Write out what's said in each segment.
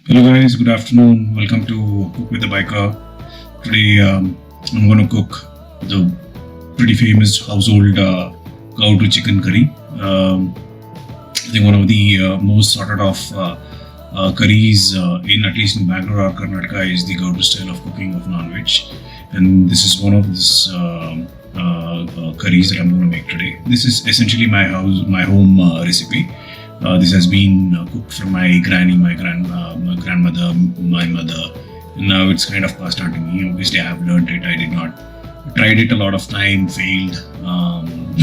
Hello guys, good afternoon. Welcome to Cook with the Biker. Today I'm going to cook the pretty famous household Gowrdu chicken curry. I think one of the most sorted of curries in at least in Bangalore or Karnataka is the Gowda style of cooking of non-veg, and this is one of these curries that I'm going to make today. This is essentially my home recipe. This has been cooked from my granny, my grandmother, my mother, and now it's kind of passed on to me. Obviously, I have learned it. I did not tried it a lot of time, failed,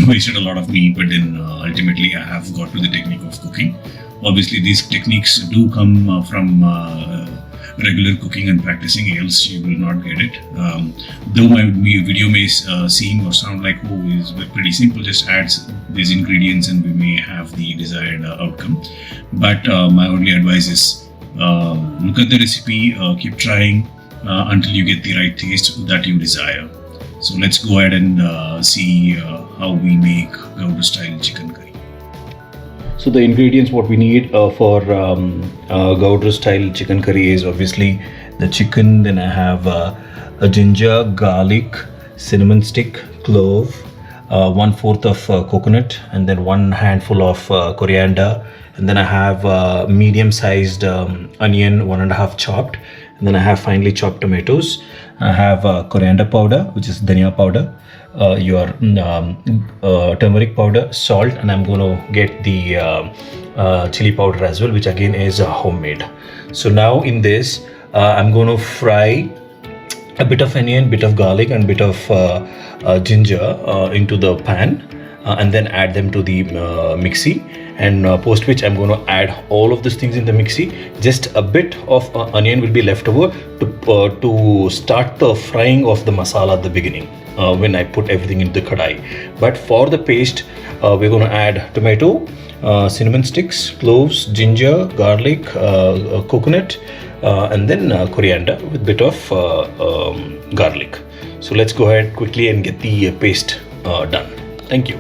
wasted a lot of meat, but then ultimately I have got to the technique of cooking. Obviously, these techniques do come from regular cooking and practicing, else you will not get it. Though my video may seem or sound like, oh, is pretty simple, just adds these ingredients and we may have the desired outcome. But my only advice is look at the recipe, keep trying until you get the right taste that you desire. So let's go ahead and see how we make Gowda style chicken curry. So the ingredients what we need for Gowda style chicken curry is obviously the chicken. Then I have a ginger, garlic, cinnamon stick, clove, 1/4 of coconut, and then 1 handful of coriander. And then I have medium sized onion, 1.5 chopped. And then I have finely chopped tomatoes. I have coriander powder, which is dhania powder, your turmeric powder, salt, and I'm going to get the chili powder as well, which again is homemade. So now in this, I'm going to fry a bit of onion, bit of garlic, and bit of ginger into the pan, and then add them to the mixie. And post which I'm going to add all of these things in the mixie. Just a bit of onion will be left over to start the frying of the masala at the beginning when I put everything into the kadai. But for the paste, we're going to add tomato, cinnamon sticks, cloves, ginger, garlic, coconut, and then coriander with bit of garlic. So let's go ahead quickly and get the paste done. Thank you.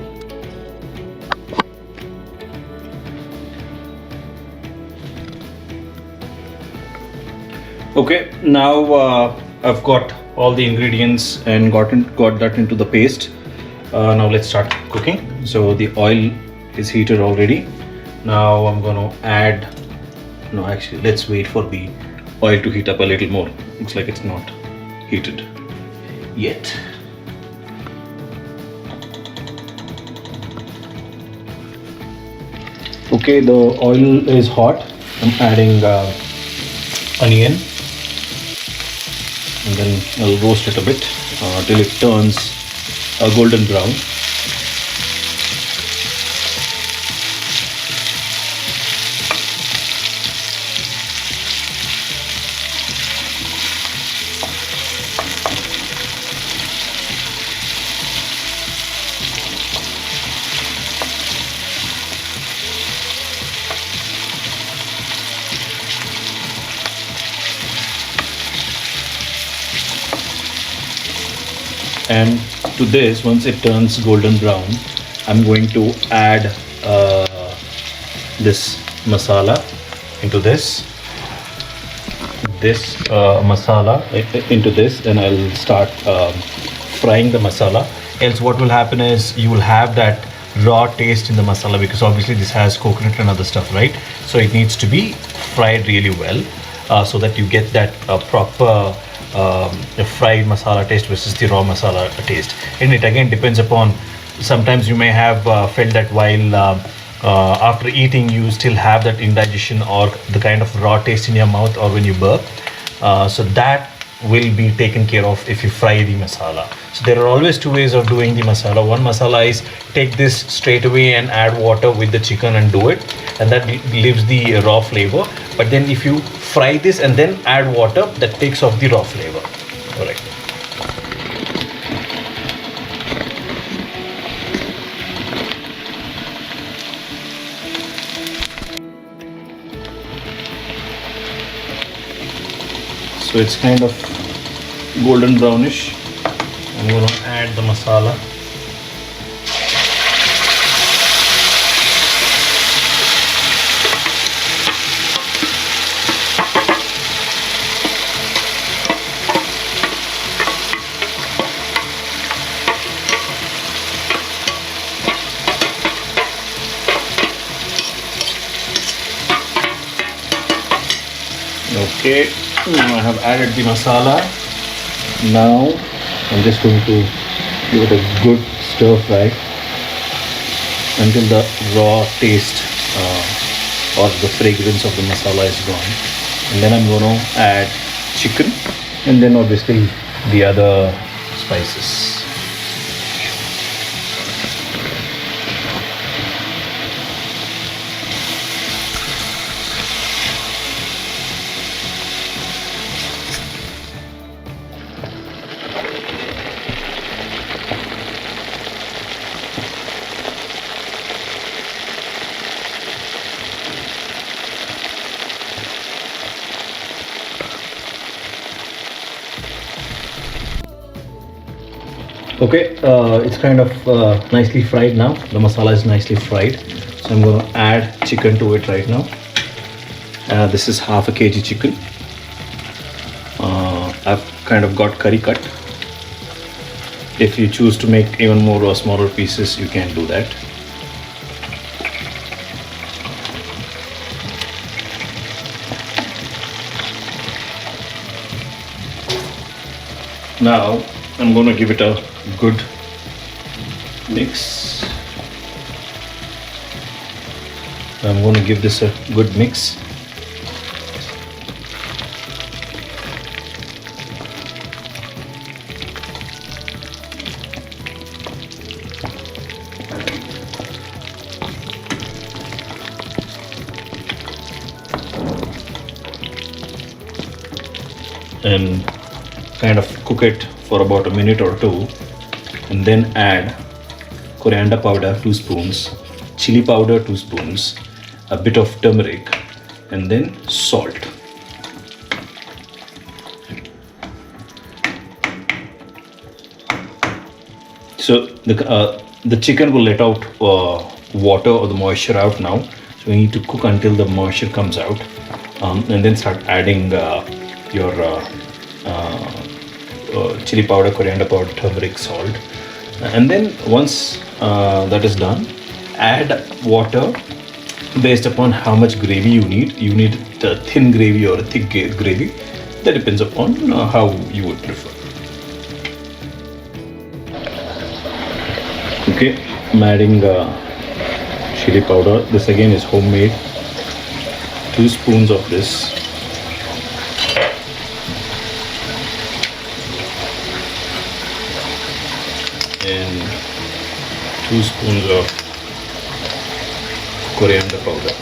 Okay, now I've got all the ingredients and got that into the paste. Now let's start cooking. So the oil is heated already. Now I'm going to add, no actually let's wait for the oil to heat up a little more. Looks like it's not heated yet. Okay, the oil is hot. I'm adding onion. And then I'll roast it a bit till it turns golden brown. And to this, once it turns golden brown, I'm going to add this masala into this masala into this, and I'll start frying the masala. Else what will happen is you will have that raw taste in the masala, because obviously this has coconut and other stuff, right? So it needs to be fried really well so that you get that proper fried masala taste versus the raw masala taste. And it again depends upon, sometimes you may have felt that while after eating you still have that indigestion or the kind of raw taste in your mouth or when you burp. So that will be taken care of if you fry the masala. So there are always two ways of doing the masala. One masala is take this straight away and add water with the chicken and do it, and that leaves the raw flavor. But then if you fry this and then add water, that takes off the raw flavor. All right. So it's kind of golden brownish. I'm going to add the masala. Okay, now I have added the masala. Now I'm just going to give it a good stir fry until the raw taste or the fragrance of the masala is gone. And then I'm going to add chicken and then obviously the other spices. Okay, it's kind of nicely fried now. The masala is nicely fried. So I'm going to add chicken to it right now. This is half a kg chicken. I've kind of got curry cut. If you choose to make even more or smaller pieces, you can do that. Now I'm going to give it a good mix. I'm going to give this a good mix. And kind of cook it for about a minute or two, and then add coriander powder 2 spoons, chili powder 2 spoons, a bit of turmeric, and then salt. So the chicken will let out water or the moisture out now. So we need to cook until the moisture comes out, and then start adding your chili powder, coriander powder, turmeric, salt. And then once that is done, add water based upon how much gravy you need. You need a thin gravy or a thick gravy. That depends upon how you would prefer. Okay, I'm adding chili powder. This again is homemade. 2 spoons of this. And 2 spoons of coriander powder.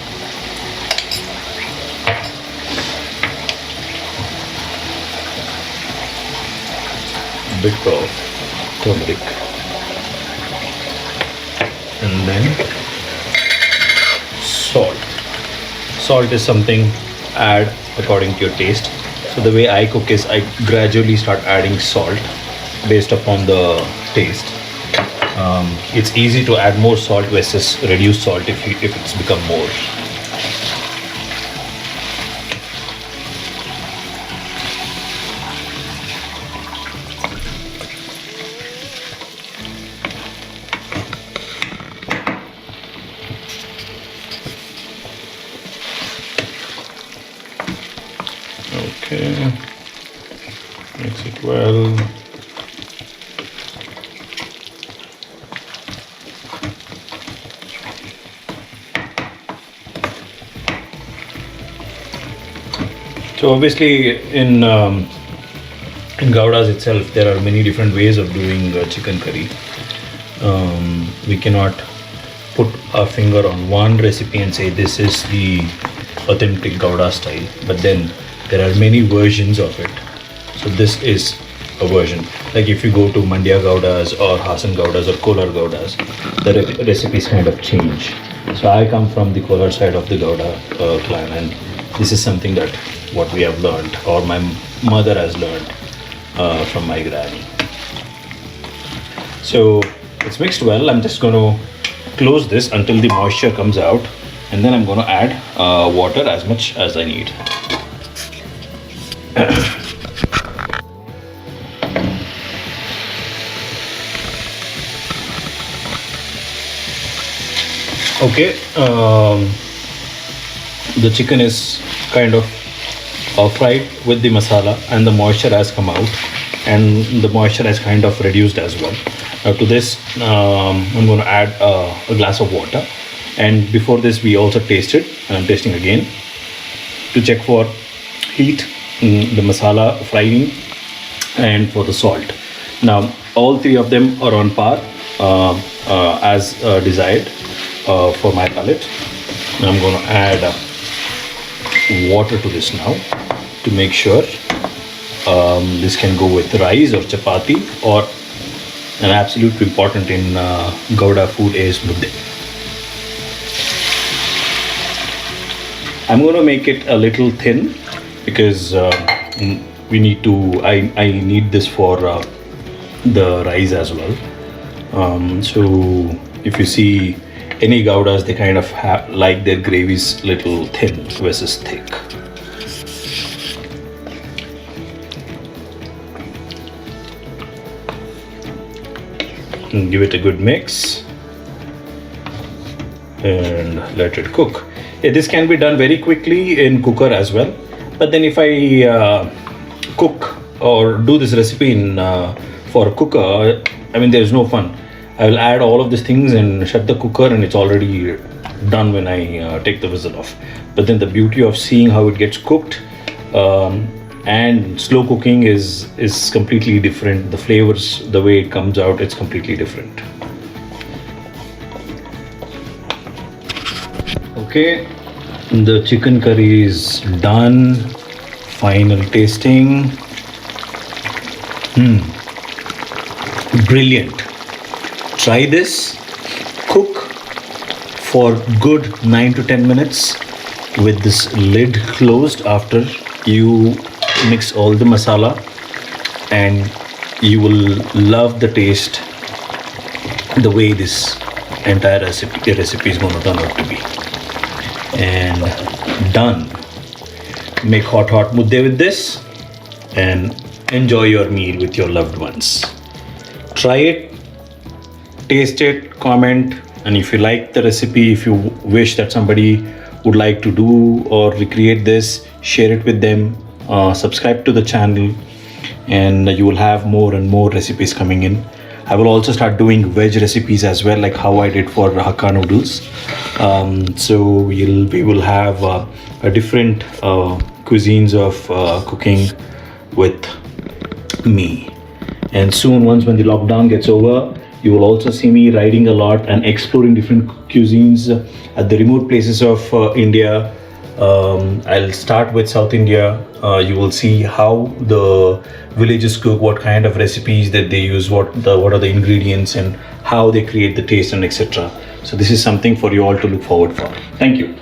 A bit of turmeric. And then salt. Salt is something add according to your taste. So the way I cook is I gradually start adding salt based upon the taste. It's easy to add more salt versus reduce salt if it's become more. Okay, mix it well. So obviously in Gowdas itself there are many different ways of doing chicken curry. We cannot put our finger on one recipe and say this is the authentic Gowda style, but then there are many versions of it. So this is a version. Like if you go to Mandya Gowdas or Hasan Gowdas or Kolar Gowdas, the recipes kind of change. So I come from the Kolar side of the Gowda clan, and this is something that what we have learned, or my mother has learned from my granny. So it's mixed well. I'm just going to close this until the moisture comes out, and then I'm going to add water as much as I need. Okay, the chicken is kind of fried with the masala, and the moisture has come out, and the moisture has kind of reduced as well. Now to this, I'm going to add a glass of water, and before this we also tasted, and I'm tasting again to check for heat, the masala frying, and for the salt. Now all three of them are on par as desired for my palate. I'm going to add water to this now to make sure this can go with rice or chapati, or an absolute important in Gowda food is Mudde. I'm going to make it a little thin because we need to, I need this for the rice as well. So if you see any Gowdas, they kind of like their gravies little thin versus thick. And give it a good mix and let it cook. This can be done very quickly in cooker as well, but then if I cook or do this recipe in for a cooker, I mean there's no fun. I will add all of these things and shut the cooker, and it's already done when I take the whistle off. But then the beauty of seeing how it gets cooked and slow cooking is completely different. The flavors, the way it comes out, it's completely different. Okay, the chicken curry is done. Final tasting. Brilliant. Try this. Cook for good 9 to 10 minutes with this lid closed after you mix all the masala, and you will love the taste, the way this entire recipe is going to turn out to be. And done. Make hot mudde with this and enjoy your meal with your loved ones. Try it, taste it, comment, and if you like the recipe, if you wish that somebody would like to do or recreate this, share it with them. Subscribe to the channel, and you will have more and more recipes coming in. I will also start doing veg recipes as well, like how I did for Hakka noodles. So we will have a different cuisines of cooking with me. And soon, when the lockdown gets over, you will also see me riding a lot and exploring different cuisines at the remote places of India. I'll start with South India. You will see how the villagers cook, what kind of recipes that they use, what are the ingredients, and how they create the taste, and etc. So this is something for you all to look forward for. Thank you.